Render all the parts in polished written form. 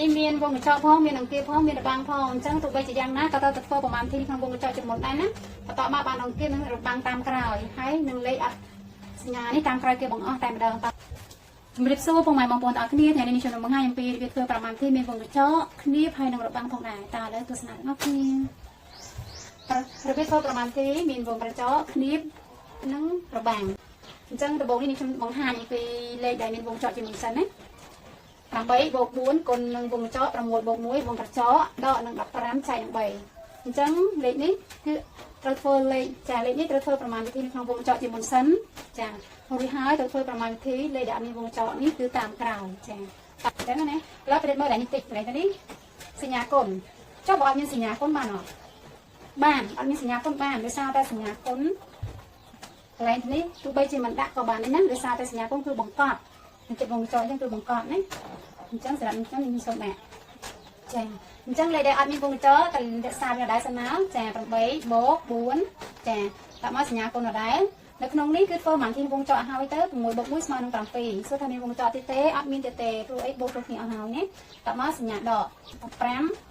នេះមានវងកញ្ចក់ផងមានអង្គាផងមានរបាំងផងអញ្ចឹងទោះបីជាយ៉ាងណាក៏ត្រូវតែធ្វើប្រមាណទីក្នុងវងកញ្ចក់ជាមុនដែរណាបន្តមកបានអង្គានិងរបាំងតាមក្រោយហើយនឹងលេខអត់សញ្ញានេះតាមក្រោយគេបង្អស់តែម្ដងតជំរាបសួរពុកម៉ែបងប្អូនទាំងអស់គ្នាថ្ងៃនេះខ្ញុំនឹងបង្ហាញអំពីរបៀបធ្វើប្រមាណទីមានវងកញ្ចក់គ្នាហើយនឹងរបាំងផងដែរតើឥឡូវទស្សនាទាំងអស់គ្នារបៀបធ្វើប្រមាណទីមានវងកញ្ចក់គ្នានិងរបាំងអញ្ចឹងដំបូងនេះខ្ញុំបង្ហាញពីលេខដែលមានវងកញ្ចក់ជាមុនសិនណា8 + 4 គុណនឹងវងកញ្ចក់6 + 1វងកញ្ចក់ដកនឹង15ចែកនឹង3អញ្ចឹងលេខនេះគឺត្រូវធ្វើលេខលេខនេះត្រូវធ្វើប្រមាណវិធីនៅក្នុងវងកញ្ចក់ជាមុនសិនចារួចហើយត្រូវធ្វើប្រមាណវិធីលេខដែលអត់មានវងកញ្ចក់នេះគឺតាមក្រោយចាអញ្ចឹងណាឥឡូវប្រឌិតមើលដែលនេះតិចនេះសញ្ញាគុណចុះបើអត់មានសញ្ញាគុណបានអត់បានអត់មានសញ្ញាគុណបានដោយសារតែសញ្ញាគុណកន្លែងនេះទោះបីជាមិនដាក់ក៏បានដែរណាដោយសារតែសញ្ញាគុណគឺបង្កប់ចិត្តវងកញ្ចក់អញ្ចឹងគឺបង្កប់ណាអញ្ចឹងសម្រាប់អញ្ចឹងខ្ញុំសូមដាក់ចាអញ្ចឹងលេខដែលអត់មានវងកញ្ចក់តែរក្សាវាដែរសិនណាចា8 + 4ចាដាក់មកសញ្ញាគុណដែរនៅក្នុងនេះគឺធ្វើមិនទីវងកញ្ចក់ឲ្យទៅ6 + 1ស្មើនឹង7សួរថាមានវងកញ្ចក់ទេអត់មានទេព្រោះអីបូកគ្រប់គ្នាអស់ហើយណាដាក់មកសញ្ញាដក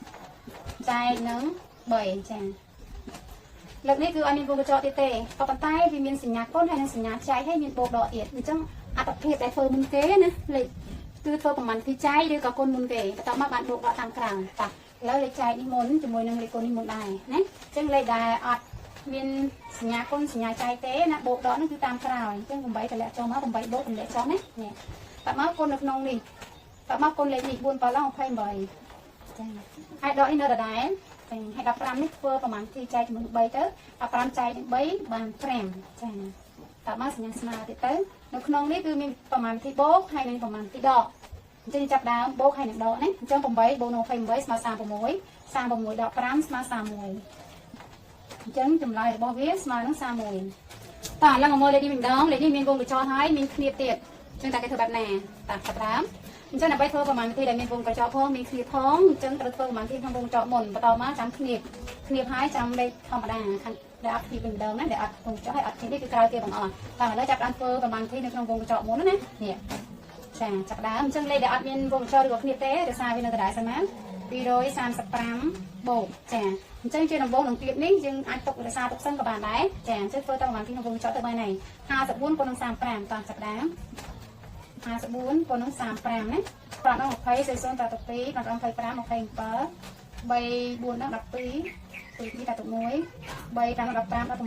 15ចែកនឹង3ចាលើកនេះគឺអត់មានវងកញ្ចក់ទេក៏ប៉ុន្តែវាមានសញ្ញាគុណហើយនិងសញ្ញាចែកហើយមានបូកដកទៀតអញ្ចឹងអត្តភាពដែលធ្វើមុនគេណាលេខគឺធ្វើប្រមាណទីចែកឬក៏គុណមុនគេបន្តមកបានបូកដកតាមក្រោយតោះឥឡូវលេខចែកនេះមុនជាមួយនឹងលេខគុណនេះមុនដែរណាអញ្ចឹងលេខដែលអត់មានសញ្ញាគុណសញ្ញាចែកទេណាបូកដកនោះគឺតាមក្រោយអញ្ចឹង8តម្លាក់ចូលមក8បូកតម្លាក់ចុះណានេះតមកគុណនៅក្នុងនេះតមកគុណលេខនេះ4 + 28ចាហើយដកនេះនៅដដែលចាហើយ15នេះធ្វើប្រមាណទីចែកជាមួយ3ទៅ15ចែកនឹង3បាន5ចាតមកសញ្ញាស្មើទៀតទៅនៅក្នុងនេះគឺមានប្រមាណទីបូកហើយនិងប្រមាណទីដកអញ្ចឹងចាប់ដើមបូកហើយនឹងដកណាអញ្ចឹង8 + 28ស្មើ36 36ដក5ស្មើ31អញ្ចឹងចម្លើយរបស់វាស្មើនឹង31តោះឡើងមកមើលលេខនេះម្ដងលេខនេះមានវងកញ្ចក់ហើយមានគ្នាទៀតអញ្ចឹងតើគេធ្វើបែបណាតើចាប់ដើមអញ្ចឹងដើម្បីធ្វើប្រមាណវិធីដែលមានវងកញ្ចក់ផងមានគ្នាផងអញ្ចឹងត្រូវធ្វើប្រមាណវិធីក្នុងវងកញ្ចក់មុនបន្តមកចាំគ្នាហើយចាំលេខធម្មតាខាងដែលអត់គ្នាវិញម្ដងណាដែលអត់វងកញ្ចក់ហើយអត់គ្នានេះគឺក្រោយគេបង្អស់តែឥឡូវចាប់ដើមធ្វើប្រមាណវិធីនៅក្នុងវងកញ្ចក់មុនណានេះចាចាប់ដើមអញ្ចឹងលេខដែលអត់មានវងកញ្ចក់ឬក៏គ្នាទេរសារវានៅដដែលសិនណា235បូកចាអញ្ចឹងជាដំបូងនឹងទៀតនេះយើងអាចទុករសារទុកសិនក៏បានដែរចាអញ្ចឹងធ្វើតាមប្រមាណវិធីក្នុងវងកញ្ចក់ទៅបានហើយ54គុណនឹង35តោះចាប់ដើម54គុណនឹង35ណាប្រដង20 0 0 32ប្រដង25 27 3 4ដល់12 2 2ដល់11 3 5ដល់15ដល់16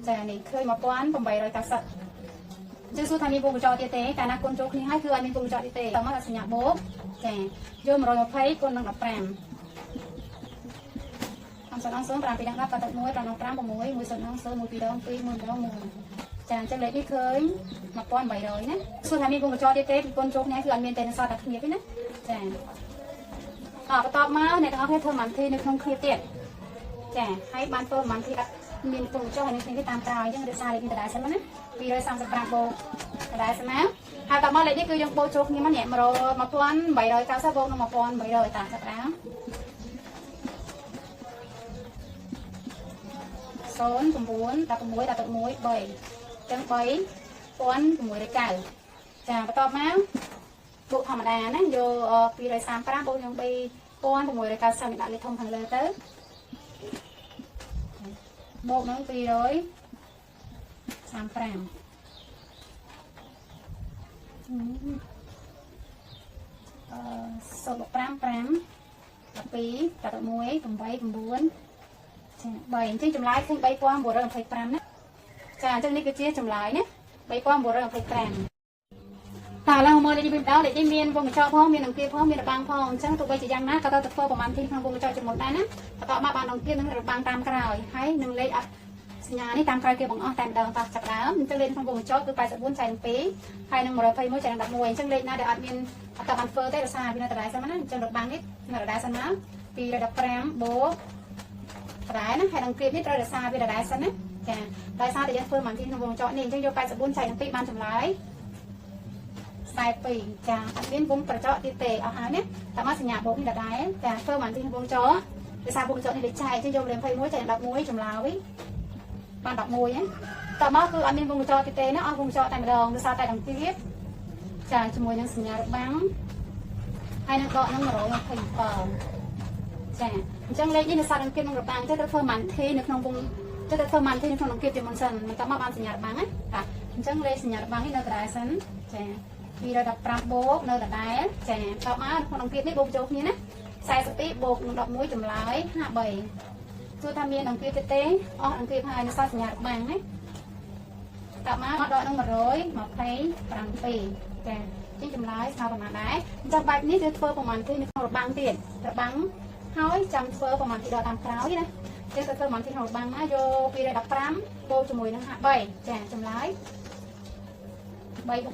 ចានេះឃើញ1890ចឹងសួរថាមានវងកញ្ចក់ទៀតទេកាលណាគុណចូលគ្នាហើយគឺអត់មានវងកញ្ចក់ទៀតទេតើមកសញ្ញាបូកចាយក120គុណនឹង15 0 0 7 2ដល់10 11 5ដល់5 6 1 0 0 1 2ដល់2 1ដល់1ចាអញ្ចឹងលេខនេះឃើញ1800ណាសួរថាមានវងកញ្ចក់ទៀតទេពីគុណចូលគ្នាគឺអត់មានទេនៅសល់តែគ្នាទេណាចាបន្តមកអ្នកទាំងអស់គ្នាធ្វើមិនធីនៅក្នុងគ្នាទៀតចាហើយបានធ្វើមិនធីអត់មានវងកញ្ចក់ហើយនេះតាមក្រោយអញ្ចឹងរក្សាលេខនេះដដែលសិនណា235បូកដដែលសិនណាហើយតមកលេខនេះគឺយើងបូកចូលគ្នាមកនេះ1890បូកនឹង1800តាមចាប់ដើម0 9 16 11 3អញ្ចឹង3690ចាបន្តមកបូកធម្មតាណាយក235បូកនឹង3690ដាក់លេខធំខាងលើទៅបូកនឹង235 0 15 5 12ដល់11 8 9ចា3អញ្ចឹងចម្លើយឃើញ3925ណាចាអញ្ចឹងនេះគឺជាចម្លើយណា3925តើឡើងមកលេខនេះវិញដល់លេខនេះមានវងកញ្ចក់ផងមានអង្គាផងមានរបាំងផងអញ្ចឹងទោះបីជាយ៉ាងណាក៏ត្រូវតែធ្វើប្រមាណទីក្នុងវងកញ្ចក់ជាមុនដែរណាបន្តមកបានអង្គានិងរបាំងតាមក្រោយហើយនឹងលេខអត់សញ្ញានេះតាមក្រោយគេបង្អស់តែម្ដងតោះចាប់ដើមអញ្ចឹងលេខក្នុងវងកញ្ចក់គឺ84ចែកនឹង2ហើយនឹង121ចែកនឹង11អញ្ចឹងលេខណាដែលអត់មានអត់បានធ្វើទេរសារវានៅដដែលសិនណាអញ្ចឹងរបាំងនេះនៅដដែលសិនណា215បូកដដែលណាហើយអង្គានេះត្រូវរសារវាដដែលសិនណាចាដោយសារតែយើងធ្វើមិនទីក្នុងវងកញ្ចក់នេះអញ្ចឹងយក84ចែកនឹង2បានចម្លើយ42ចាអត់មានវងកញ្ចក់ទៀតទេអស់ហើយណាតែមកសញ្ញាបូកនេះដដែលចាធ្វើមិនទីក្នុងវងកញ្ចក់ដោយសារវងកញ្ចក់នេះលេខចែកអញ្ចឹងយក21ចែក11ចម្លើយបាន11ណាតមកគឺអត់មានវងកញ្ចក់ទៀតទេណាអស់វងកញ្ចក់តែម្ដងដោយសារតែអង្គា ចាជាមួយនឹងសញ្ញារបាំងហើយនឹងដកនឹង127ចាអញ្ចឹងលេខនេះនៅសារអង្គាបនឹងរបាំងទៅធ្វើម៉ាន់ធីនៅក្នុងវងទៅធ្វើម៉ាន់ធីនៅក្នុងអង្គាបជាមុនសិនមិនតមកបានសញ្ញារបាំងណាចាអញ្ចឹងលេខសញ្ញារបាំងនេះនៅដដែលសិនចា215បូកនៅដដែលចាតបមកក្នុងអង្គាបនេះបូកចូលគ្នាណា42បូកនឹង11ចម្លើយ53ទោះថាមានអង្គាបទេអស់អង្គាបហើយនៅសារសញ្ញារបាំងណាតបមកដកនឹង127ចាជាចម្លើយស្មើប្រមាណដែរអញ្ចឹងបែបនេះគឺធ្វើប្រមាណទីនៅក្នុងរបាំងទៀតរបាំងហើយចាំធ្វើប្រមាណទីដកតាមក្រោយណាចឹងទៅធ្វើប្រមាណទីក្នុងរបាំងមកយក215បូកជាមួយនឹង53ចាចម្លើយ3បូក5 8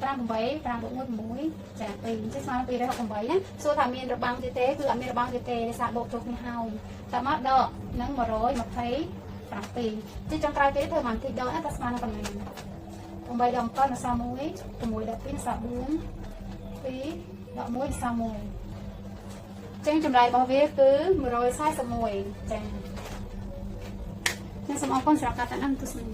5បូក1 6ចា2អញ្ចឹងស្មើ268ណាសួរថាមានរបាំងទៀតទេគឺអត់មានរបាំងទៀតទេដោយសារបូកចូលគ្នាហើយតមកដកនឹង127ជាចុងក្រោយគេធ្វើប្រមាណទីដកណាតែស្មើនឹងប៉ុណ្ណឹង8ដក7នៅសល់1 6ដក2នៅសល់4 2ដក1នៅសល់1ចឹងចម្លើយរបស់វាគឺ141ចា៎ខ្ញុំសូមអរគុណសម្រាប់ការតាមដានទស្សនា